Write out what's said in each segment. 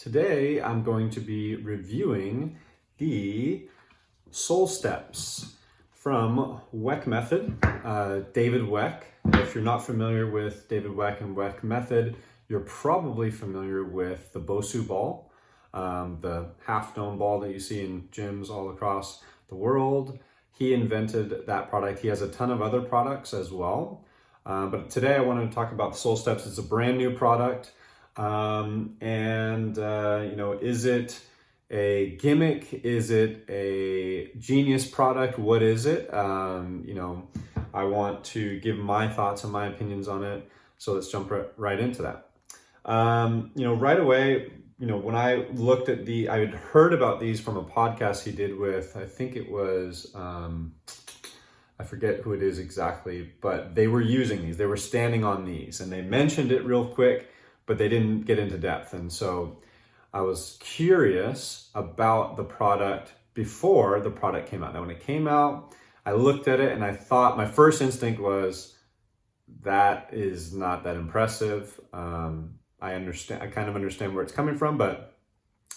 Today I'm going to be reviewing the SoleSteps from Weck Method, David Weck. If you're not familiar with David Weck and Weck Method, you're probably familiar with the Bosu ball, the half-dome ball that you see in gyms all across the world. He invented that product. He has a ton of other products as well. But today I want to talk about the SoleSteps. It's a brand new product. Is it a gimmick? Is it a genius product? What is it? I want to give my thoughts and my opinions on it. So let's jump right into that. Right away, when I looked at I had heard about these from a podcast he did with, I think it was, I forget who it is exactly, but they were using these. They were standing on these and they mentioned it real quick, but they didn't get into depth. And so I was curious about the product before the product came out. Now, when it came out, I looked at it and I thought, my first instinct was, that is not that impressive. I kind of understand where it's coming from, but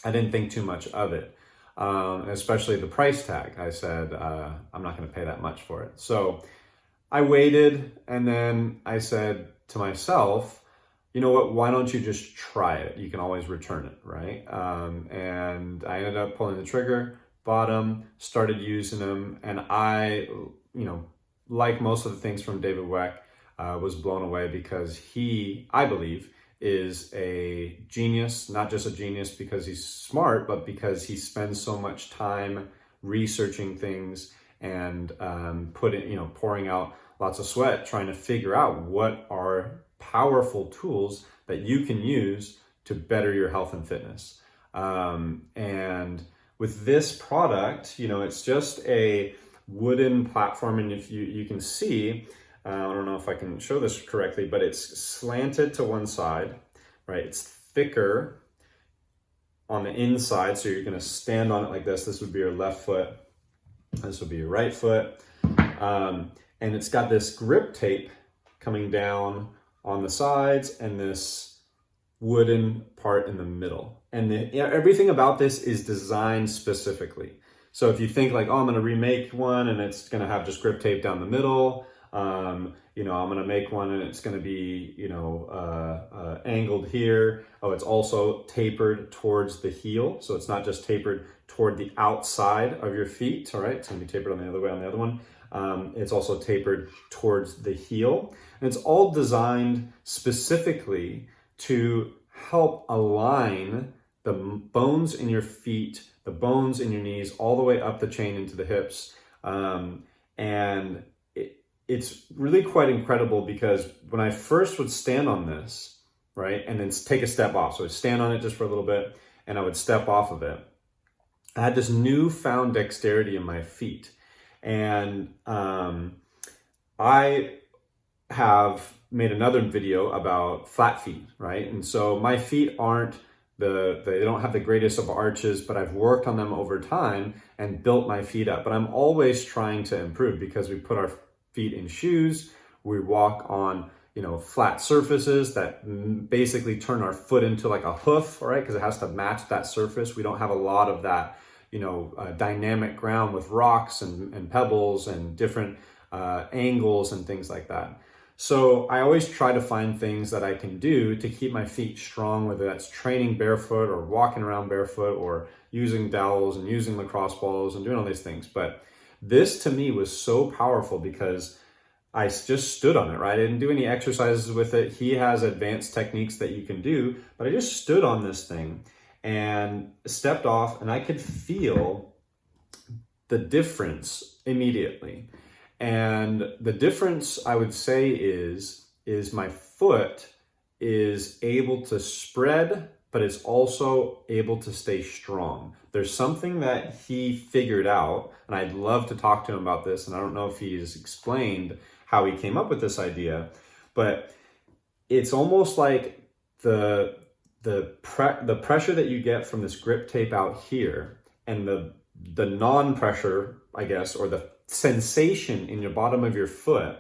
I didn't think too much of it. Especially the price tag. I said, I'm not going to pay that much for it. So I waited, and then I said to myself, you know what, why don't you just try it? You can always return it, right? And I ended up pulling the trigger, bought them, started using them, and I, like most of the things from David Weck, was blown away because he, I believe, is a genius. Not just a genius because he's smart, but because he spends so much time researching things and pouring out lots of sweat trying to figure out what are powerful tools that you can use to better your health and fitness. And with this product, it's just a wooden platform, and if you can see, I don't know if I can show this correctly, but it's slanted to one side, right? It's thicker on the inside, so you're gonna stand on it like this. This would be your left foot. This would be your right foot. And it's got this grip tape coming down on the sides and this wooden part in the middle. And everything about this is designed specifically. So if you think like, oh, I'm gonna remake one and it's gonna have just grip tape down the middle, I'm gonna make one and it's gonna be, angled here. Oh, it's also tapered towards the heel. So it's not just tapered toward the outside of your feet, all right? It's gonna be tapered on the other way on the other one. It's also tapered towards the heel. And it's all designed specifically to help align the bones in your feet, the bones in your knees, all the way up the chain into the hips. And it's really quite incredible because when I first would stand on this, right, and then take a step off, so I'd stand on it just for a little bit and I would step off of it, I had this newfound dexterity in my feet. And I have made another video about flat feet, right? And so my feet aren't they don't have the greatest of arches, but I've worked on them over time and built my feet up. But I'm always trying to improve because we put our feet in shoes, we walk on, flat surfaces that basically turn our foot into like a hoof, right? Because it has to match that surface. We don't have a lot of that, dynamic ground with rocks and pebbles and different angles and things like that. So I always try to find things that I can do to keep my feet strong, whether that's training barefoot or walking around barefoot or using dowels and using lacrosse balls and doing all these things. But this to me was so powerful because I just stood on it, right? I didn't do any exercises with it. He has advanced techniques that you can do, but I just stood on this thing and stepped off and I could feel the difference immediately. And the difference I would say is my foot is able to spread, but it's also able to stay strong. There's something that he figured out, and I'd love to talk to him about this, and I don't know if he's explained how he came up with this idea, but it's almost like the pressure that you get from this grip tape out here and the non-pressure, I guess, or the sensation in your bottom of your foot.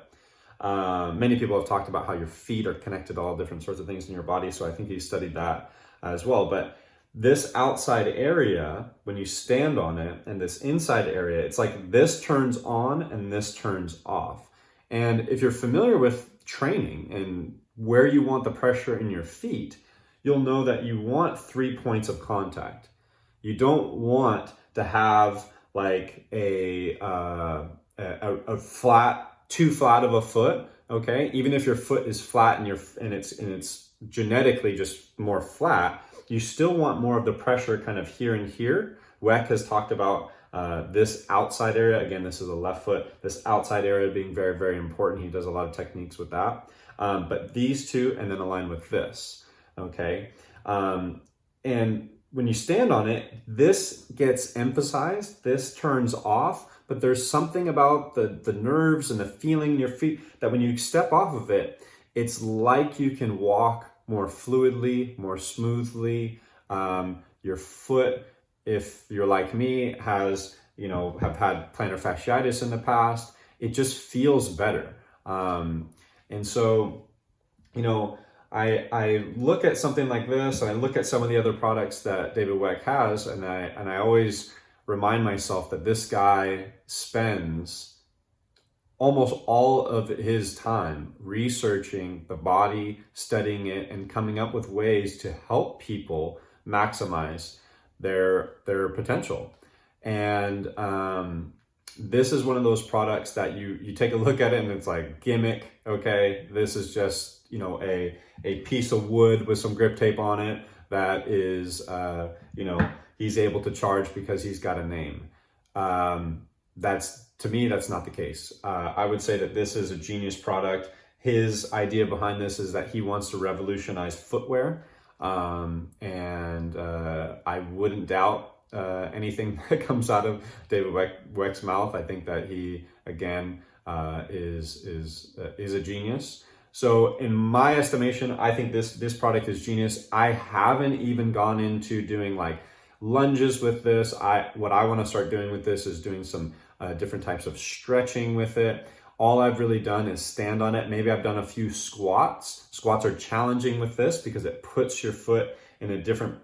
Many people have talked about how your feet are connected to all different sorts of things in your body, so I think he studied that as well. But This outside area, when you stand on it, and this inside area, it's like this turns on and this turns off. And if you're familiar with training and where you want the pressure in your feet, you'll know that you want 3 points of contact. You don't want to have like a flat, too flat of a foot. Okay, even if your foot is flat and it's genetically just more flat, you still want more of the pressure kind of here and here. Weck has talked about this outside area. Again, this is a left foot. This outside area being very, very important. He does a lot of techniques with that. But these two, and then align with this. Okay, and when you stand on it, this gets emphasized. This turns off. But there's something about the nerves and the feeling in your feet that when you step off of it, it's like you can walk more fluidly, more smoothly. Your foot, if you're like me, have had plantar fasciitis in the past, it just feels better. And so, I look at something like this, and I look at some of the other products that David Weck has, and I always remind myself that this guy spends almost all of his time researching the body, studying it, and coming up with ways to help people maximize their potential. And this is one of those products that you take a look at it and it's like, Gimmick, okay, this is just a piece of wood with some grip tape on it that is he's able to charge because he's got a name. To me, that's not the case. I would say that this is a genius product. His idea behind this is that he wants to revolutionize footwear. And I wouldn't doubt anything that comes out of David Weck's mouth. I think that he, again, is a genius. So in my estimation, I think this product is genius. I haven't even gone into doing like lunges with this. What I want to start doing with this is doing some different types of stretching with it. All I've really done is stand on it. Maybe I've done a few squats. Squats are challenging with this because it puts your foot in a different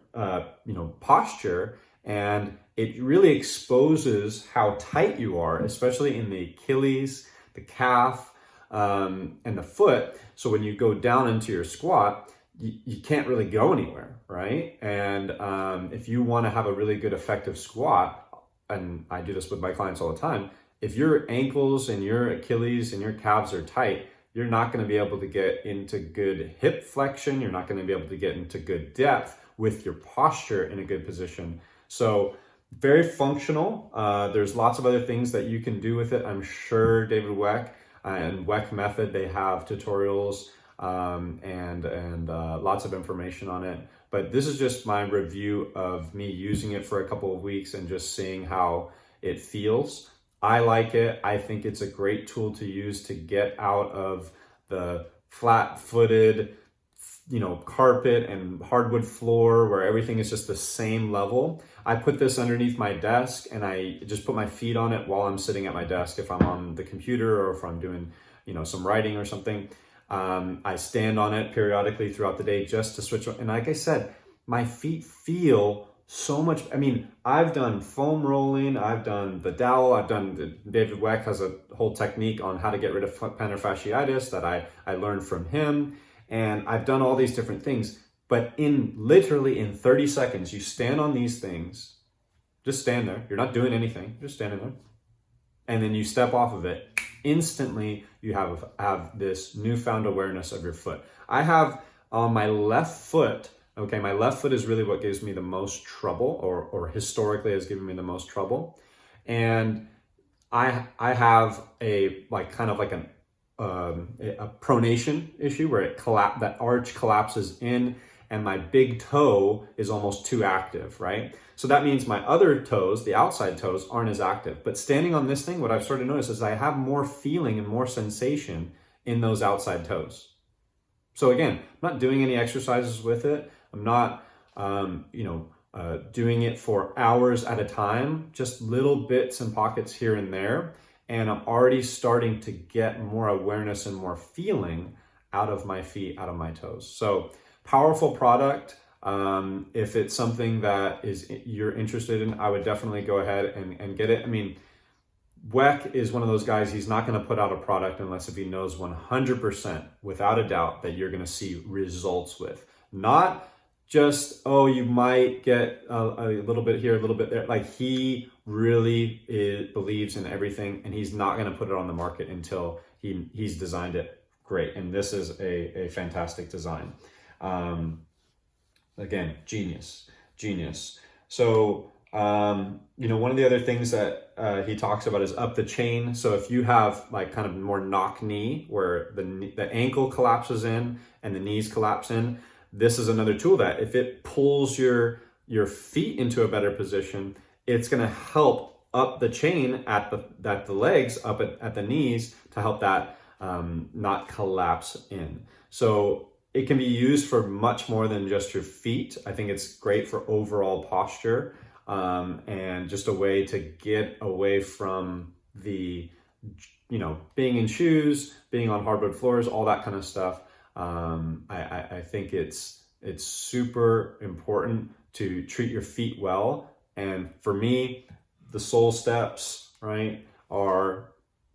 posture, and it really exposes how tight you are, especially in the Achilles, the calf, and the foot. So when you go down into your squat, you can't really go anywhere, right? And if you want to have a really good effective squat, and I do this with my clients all the time, if your ankles and your Achilles and your calves are tight, you're not going to be able to get into good hip flexion. You're not going to be able to get into good depth with your posture in a good position. So very functional. There's lots of other things that you can do with it. I'm sure David Weck and Weck Method, they have tutorials and lots of information on it. But this is just my review of me using it for a couple of weeks and just seeing how it feels. I like it. I think it's a great tool to use to get out of the flat-footed, carpet and hardwood floor where everything is just the same level. I put this underneath my desk and I just put my feet on it while I'm sitting at my desk if I'm on the computer or if I'm doing, some writing or something. I stand on it periodically throughout the day just to switch. And like I said, my feet feel so much. I mean, I've done foam rolling, I've done the dowel, David Weck has a whole technique on how to get rid of plantar fasciitis that I learned from him. And I've done all these different things, but literally in 30 seconds, you stand on these things, just stand there. You're not doing anything, just standing there. And then you step off of it. Instantly, you have this newfound awareness of your foot. I have on my left foot, okay, my left foot is really what gives me the most trouble, or historically has given me the most trouble. And I have a pronation issue where that arch collapses in, and my big toe is almost too active, right? So that means my other toes, the outside toes, aren't as active. But standing on this thing, what I've started to notice is I have more feeling and more sensation in those outside toes. So again, I'm not doing any exercises with it. I'm not, doing it for hours at a time, just little bits and pockets here and there. And I'm already starting to get more awareness and more feeling out of my feet, out of my toes. So powerful product. If it's something that you're interested in, I would definitely go ahead and get it. I mean, Weck is one of those guys, he's not going to put out a product unless if he knows 100% without a doubt that you're going to see results with. Not just, oh, you might get a little bit here, a little bit there. Like, he really believes in everything, and he's not going to put it on the market until he's designed it great. And this is a fantastic design. Again, genius. So, one of the other things that he talks about is up the chain. So if you have like kind of more knock knee where the ankle collapses in and the knees collapse in, this is another tool that if it pulls your feet into a better position, it's going to help up the chain at the legs, up at the knees, to help that not collapse in. So it can be used for much more than just your feet. I think it's great for overall posture, and just a way to get away from the, being in shoes, being on hardwood floors, all that kind of stuff. I think it's super important to treat your feet well. And for me, the SoleSteps, right, are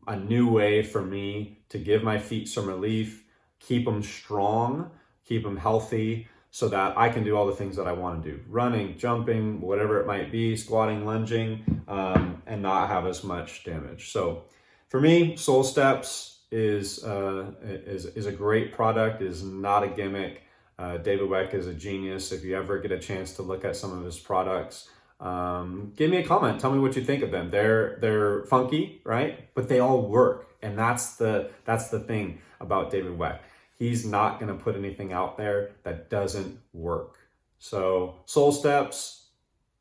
a new way for me to give my feet some relief, keep them strong, keep them healthy, so that I can do all the things that I want to do. Running, jumping, whatever it might be, squatting, lunging, and not have as much damage. So for me, SoleSteps is a great product, is not a gimmick. David Weck is a genius. If you ever get a chance to look at some of his products, give me a comment. Tell me what you think of them. They're funky, right? But they all work. And that's the thing about David Weck. He's not going to put anything out there that doesn't work. So SoleSteps,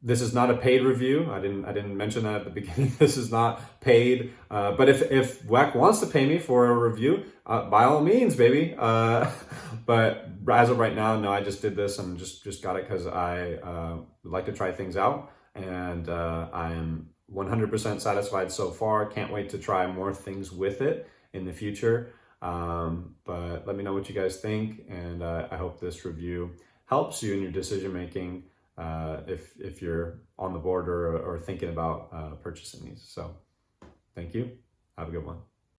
this is not a paid review. I didn't mention that at the beginning. This is not paid. But if Weck wants to pay me for a review, by all means, baby. But as of right now, no, I just did this and just got it because I would like to try things out. And I'm 100% satisfied so far. Can't wait to try more things with it in the future. But let me know what you guys think, and I hope this review helps you in your decision making if you're on the board or thinking about purchasing these. So thank you. Have a good one.